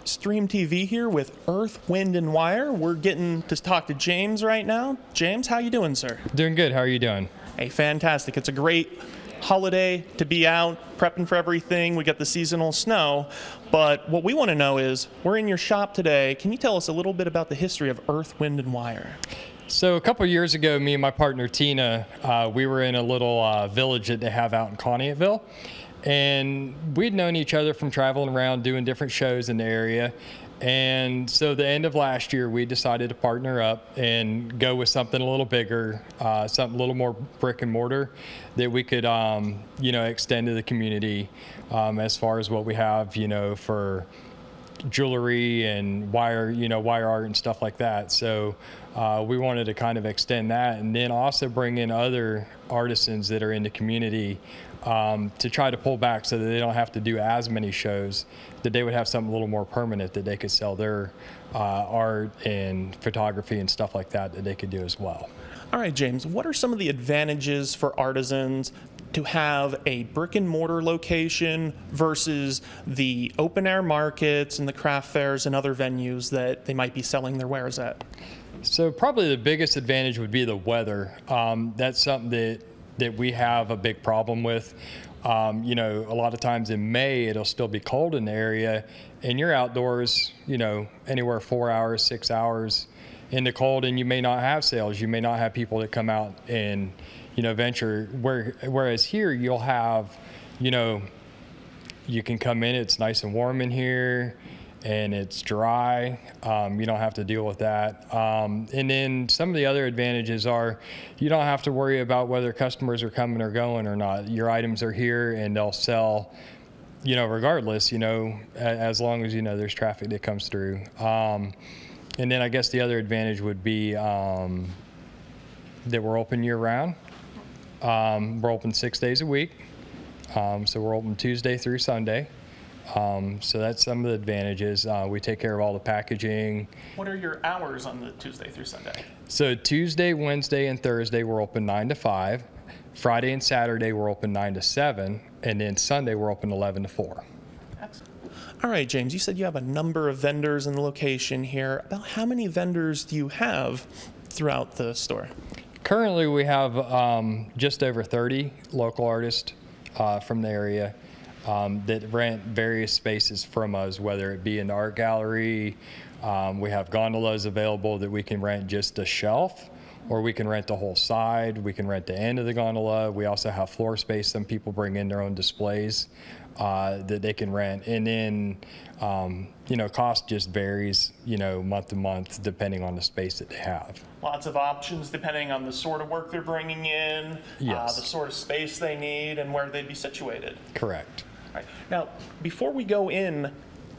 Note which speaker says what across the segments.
Speaker 1: Stream TV here with Earth, Wind, and Wire. We're getting to talk to James right now. James, how you doing, sir?
Speaker 2: Doing good. How are you doing?
Speaker 1: Hey, fantastic. It's a great holiday to be out, prepping for everything. We got the seasonal snow. But what we want to know is, we're in your shop today. Can you tell us a little bit about the history of Earth, Wind, and Wire?
Speaker 2: So a couple of years ago, me and my partner Tina, we were in a little village that they have out in Conneautville. And we'd known each other from traveling around doing different shows in the area. And so the end of last year, we decided to partner up and go with something a little bigger, something a little more brick and mortar that we could, extend to the community as far as what we have, for jewelry and wire art and stuff like that. So we wanted to kind of extend that and then also bring in other artisans that are in the community to try to pull back so that they don't have to do as many shows, that they would have something a little more permanent that they could sell their art and photography and stuff like that they could do as well.
Speaker 1: All right, James, what are some of the advantages for artisans to have a brick and mortar location versus the open air markets and the craft fairs and other venues that they might be selling their wares at?
Speaker 2: So probably the biggest advantage would be the weather. That's something that we have a big problem with. A lot of times in May, it'll still be cold in the area and you're outdoors, anywhere 4 hours, 6 hours in the cold, and you may not have sales. You may not have people that come out and, venture. Whereas here you'll have, you can come in, it's nice and warm in here and it's dry. You don't have to deal with that. And then some of the other advantages are you don't have to worry about whether customers are coming or going or not. Your items are here and they'll sell, regardless, as long as, there's traffic that comes through. And then I guess the other advantage would be that we're open year round. We're open 6 days a week. So we're open Tuesday through Sunday. So that's some of the advantages. We take care of all the packaging.
Speaker 1: What are your hours on the Tuesday through Sunday?
Speaker 2: So Tuesday, Wednesday, and Thursday we're open 9 to 5. Friday and Saturday we're open 9 to 7. And then Sunday we're open 11 to 4.
Speaker 1: Excellent. All right, James, you said you have a number of vendors in the location here. About how many vendors do you have throughout the store?
Speaker 2: Currently we have just over 30 local artists from the area that rent various spaces from us, whether it be an art gallery. We have gondolas available that we can rent just a shelf, or we can rent the whole side. We can rent the end of the gondola. We also have floor space. Some people bring in their own displays that they can rent. And then, cost just varies, month to month, depending on the space that they have.
Speaker 1: Lots of options depending on the sort of work they're bringing in,
Speaker 2: yes.
Speaker 1: The sort of space they need, and where they'd be situated.
Speaker 2: Correct.
Speaker 1: All right. Now, before we go in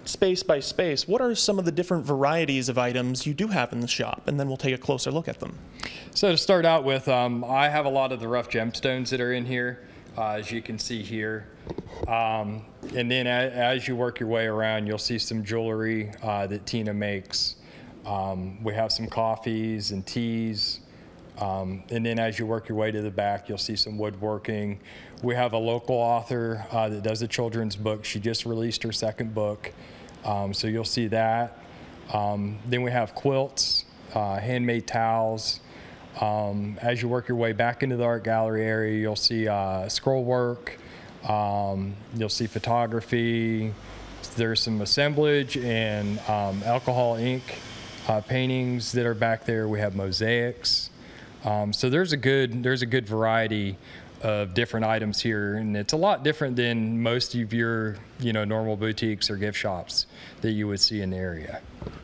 Speaker 1: space by space, what are some of the different varieties of items you do have in the shop? And then we'll take a closer look at them.
Speaker 2: So to start out with, I have a lot of the rough gemstones that are in here, as you can see here. And then as you work your way around, you'll see some jewelry that Tina makes. We have some coffees and teas. And then as you work your way to the back, you'll see some woodworking. We have a local author that does a children's book. She just released her second book. So you'll see that. Then we have quilts, handmade towels. As you work your way back into the art gallery area, you'll see scroll work. You'll see photography. There's some assemblage and alcohol ink paintings that are back there. We have mosaics. So there's a good variety of different items here, and it's a lot different than most of your normal boutiques or gift shops that you would see in the area.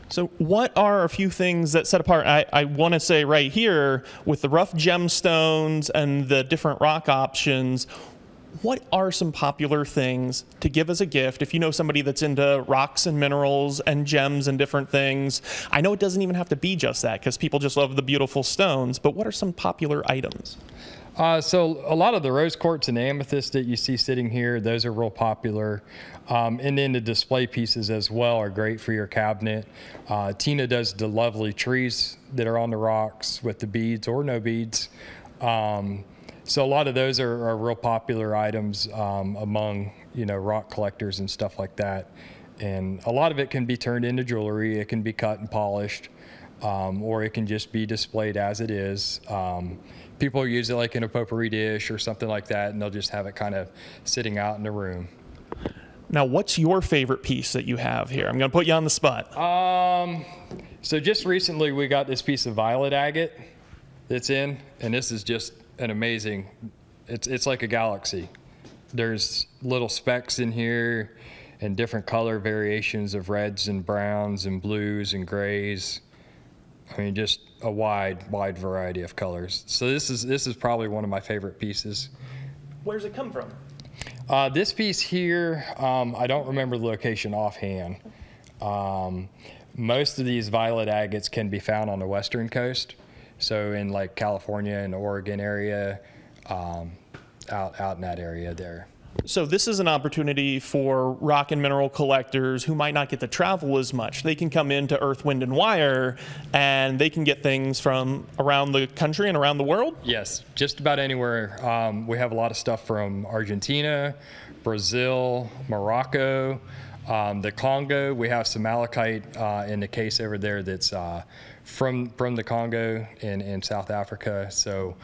Speaker 1: So what are a few things that set apart? I want to say right here with the rough gemstones and the different rock options, what are some popular things to give as a gift if you know somebody that's into rocks and minerals and gems and different things? I know it doesn't even have to be just that because people just love the beautiful stones, but what are some popular items?
Speaker 2: So a lot of the rose quartz and amethyst that you see sitting here, those are real popular. And then the display pieces as well are great for your cabinet. Tina does the lovely trees that are on the rocks with the beads or no beads. So a lot of those are real popular items among rock collectors and stuff like that. And a lot of it can be turned into jewelry. It can be cut and polished, or it can just be displayed as it is. People use it like in a potpourri dish or something like that, and they'll just have it kind of sitting out in the room.
Speaker 1: Now, what's your favorite piece that you have here? I'm going to put you on the spot.
Speaker 2: So just recently we got this piece of violet agate that's in, and this is just an amazing, it's like a galaxy. There's little specks in here and different color variations of reds and browns and blues and grays. I mean, just a wide variety of colors. So this is probably one of my favorite pieces.
Speaker 1: Where's it come from?
Speaker 2: This piece here, I don't remember the location offhand. Most of these violet agates can be found on the western coast. So in like California and Oregon area, out in that area there.
Speaker 1: So this is an opportunity for rock and mineral collectors who might not get to travel as much. They can come into Earth, Wind, and Wire, and they can get things from around the country and around the world?
Speaker 2: Yes, just about anywhere. We have a lot of stuff from Argentina, Brazil, Morocco, the Congo. We have some malachite in the case over there that's from the Congo in South Africa. So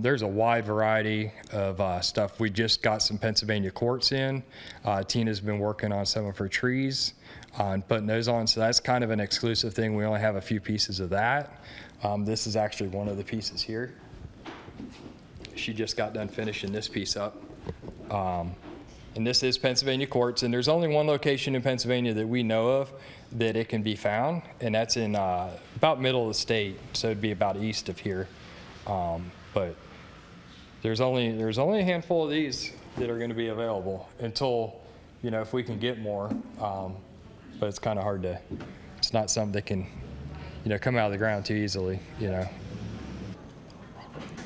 Speaker 2: there's a wide variety of stuff. We just got some Pennsylvania quartz in. Tina's been working on some of her trees and putting those on. So that's kind of an exclusive thing. We only have a few pieces of that. This is actually one of the pieces here. She just got done finishing this piece up. And this is Pennsylvania quartz, and there's only one location in Pennsylvania that we know of that it can be found, and that's in about middle of the state, so it'd be about east of here. But there's only a handful of these that are going to be available until, you know, if we can get more. But it's kind of hard to. It's not something that can, you know, come out of the ground too easily, you know.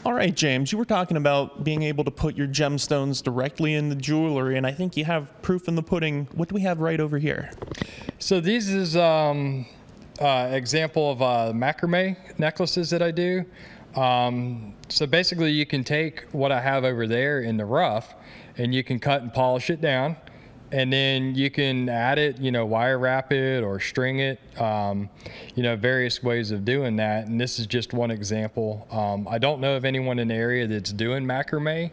Speaker 1: All right, James, you were talking about being able to put your gemstones directly in the jewelry, and I think you have proof in the pudding. What do we have right over here?
Speaker 2: So these is example of macrame necklaces that I do. So basically you can take what I have over there in the rough, and you can cut and polish it down. And then you can add it, you know, wire wrap it or string it, you know, various ways of doing that. And this is just one example. I don't know of anyone in the area that's doing macrame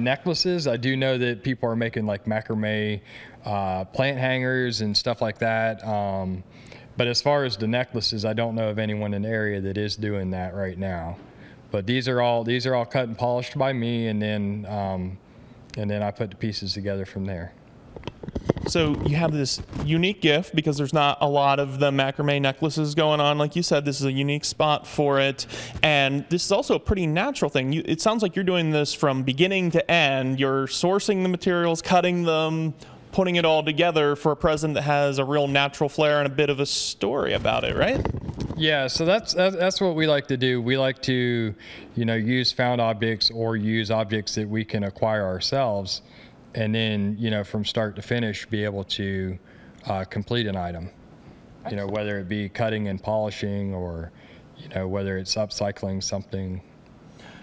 Speaker 2: necklaces. I do know that people are making like macrame plant hangers and stuff like that. But as far as the necklaces, I don't know of anyone in the area that is doing that right now. But these are all cut and polished by me, and then I put the pieces together from there.
Speaker 1: So you have this unique gift because there's not a lot of the macrame necklaces going on. Like you said, this is a unique spot for it. And this is also a pretty natural thing. It sounds like you're doing this from beginning to end. You're sourcing the materials, cutting them, putting it all together for a present that has a real natural flair and a bit of a story about it, right?
Speaker 2: Yeah, so that's what we like to do. We like to, you know, use found objects or use objects that we can acquire ourselves, and then, you know, from start to finish, be able to complete an item. You know, whether it be cutting and polishing, or, you know, whether it's upcycling something.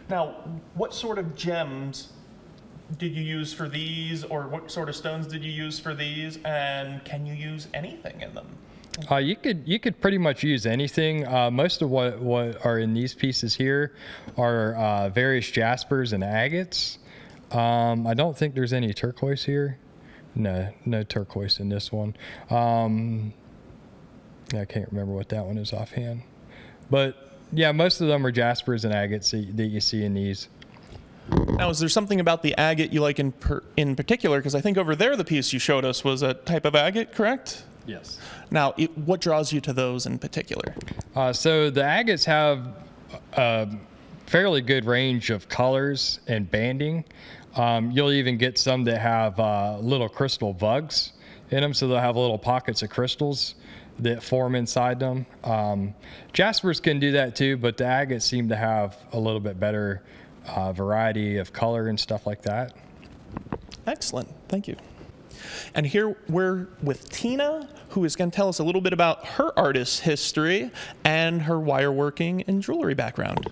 Speaker 1: Now, what sort of gems did you use for these, or what sort of stones did you use for these, and can you use anything in them?
Speaker 2: You could pretty much use anything. Most of what are in these pieces here are various jaspers and agates. I don't think there's any turquoise here. No turquoise in this one. I can't remember what that one is offhand. But yeah, most of them are jaspers and agates that you see in these.
Speaker 1: Now, is there something about the agate you like in particular? Because I think over there the piece you showed us was a type of agate, correct?
Speaker 2: Yes.
Speaker 1: Now, what draws you to those in particular?
Speaker 2: So the agates have a fairly good range of colors and banding. You'll even get some that have little crystal vugs in them, so they'll have little pockets of crystals that form inside them. Jaspers can do that too, but the agates seem to have a little bit better variety of color and stuff like that.
Speaker 1: Excellent, thank you. And here we're with Tina, who is going to tell us a little bit about her artist history and her wire working and jewelry background.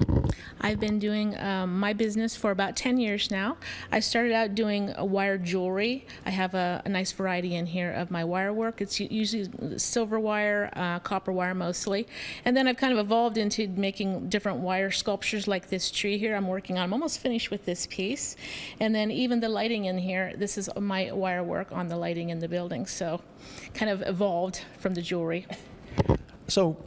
Speaker 3: I've been doing my business for about 10 years now. I started out doing wire jewelry. I have a nice variety in here of my wire work. It's usually silver wire, copper wire mostly. And then I've kind of evolved into making different wire sculptures like this tree here I'm working on. I'm almost finished with this piece. And then even the lighting in here, this is my wire work on the lighting in the building. So kind of evolved from the jewelry.
Speaker 1: So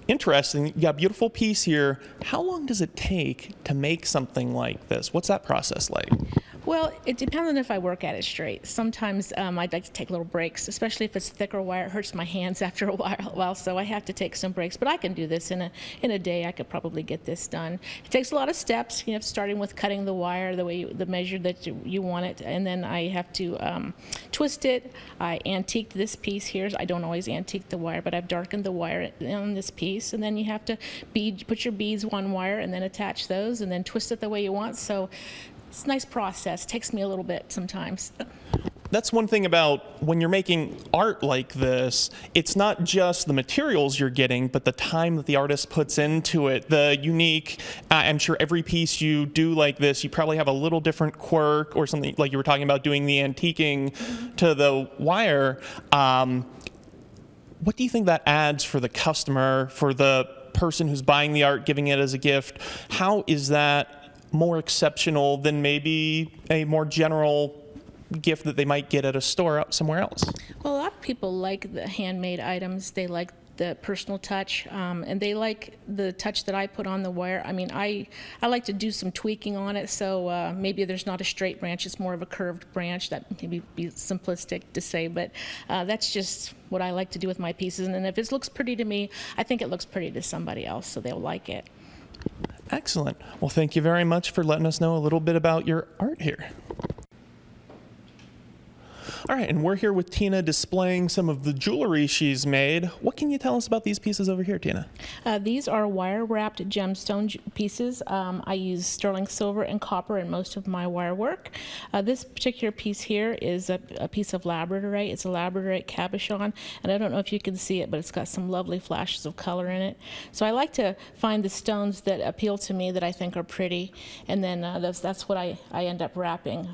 Speaker 1: interesting. You got a beautiful piece here. How long does it take to make something like this? What's that process like?
Speaker 3: Well, it depends on if I work at it straight. Sometimes I'd like to take little breaks, especially if it's thicker wire. It hurts my hands after a while, so I have to take some breaks. But I can do this in a day. I could probably get this done. It takes a lot of steps, starting with cutting the wire the measure that you want it, and then I have to twist it. I antiqued this piece here. I don't always antique the wire, but I've darkened the wire on this piece, and then you have to put your beads on wire and then attach those, and then twist it the way you want. So it's a nice process. Takes me a little bit sometimes.
Speaker 1: That's one thing about when you're making art like this, it's not just the materials you're getting, but the time that the artist puts into it, the unique, I'm sure every piece you do like this, you probably have a little different quirk or something, like you were talking about doing the antiquing to the wire. What do you think that adds for the customer, for the person who's buying the art, giving it as a gift? How is that more exceptional than maybe a more general gift that they might get at a store out somewhere else?
Speaker 3: Well, a lot of people like the handmade items. They like the personal touch, and they like the touch that I put on the wire. I mean, I like to do some tweaking on it, so maybe there's not a straight branch, it's more of a curved branch. That maybe be simplistic to say, but that's just what I like to do with my pieces. And if it looks pretty to me, I think it looks pretty to somebody else, so they'll like it.
Speaker 1: Excellent. Well, thank you very much for letting us know a little bit about your art here. All right, and we're here with Tina displaying some of the jewelry she's made. What can you tell us about these pieces over here, Tina?
Speaker 3: These are wire-wrapped gemstone pieces. I use sterling silver and copper in most of my wire work. This particular piece here is a piece of labradorite. It's a labradorite cabochon, and I don't know if you can see it, but it's got some lovely flashes of color in it. So I like to find the stones that appeal to me that I think are pretty, and then that's what I end up wrapping.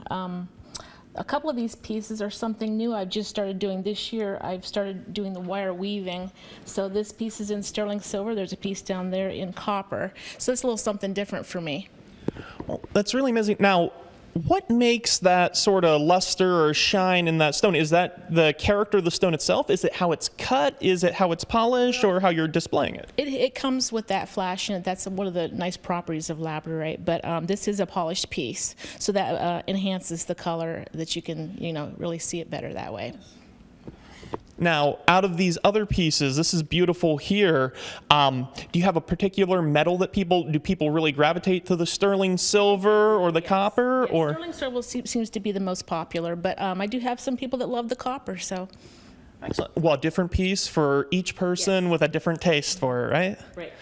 Speaker 3: A couple of these pieces are something new I've just started doing this year. I've started doing the wire weaving. So this piece is in sterling silver. There's a piece down there in copper. So it's a little something different for me.
Speaker 1: Well, that's really amazing. Now, what makes that sort of luster or shine in that stone? Is that the character of the stone itself? Is it how it's cut? Is it how it's polished, or how you're displaying it?
Speaker 3: It comes with that flash, and that's one of the nice properties of labradorite. But this is a polished piece, so that enhances the color, that you can really see it better that way.
Speaker 1: Now, out of these other pieces, this is beautiful here. Do you have a particular metal that do people really gravitate to the sterling silver or the copper?
Speaker 3: Yes,
Speaker 1: or
Speaker 3: sterling silver seems to be the most popular, but I do have some people that love the copper, so.
Speaker 1: Excellent. Well, a different piece for each person with a different taste for it, right?
Speaker 3: Right.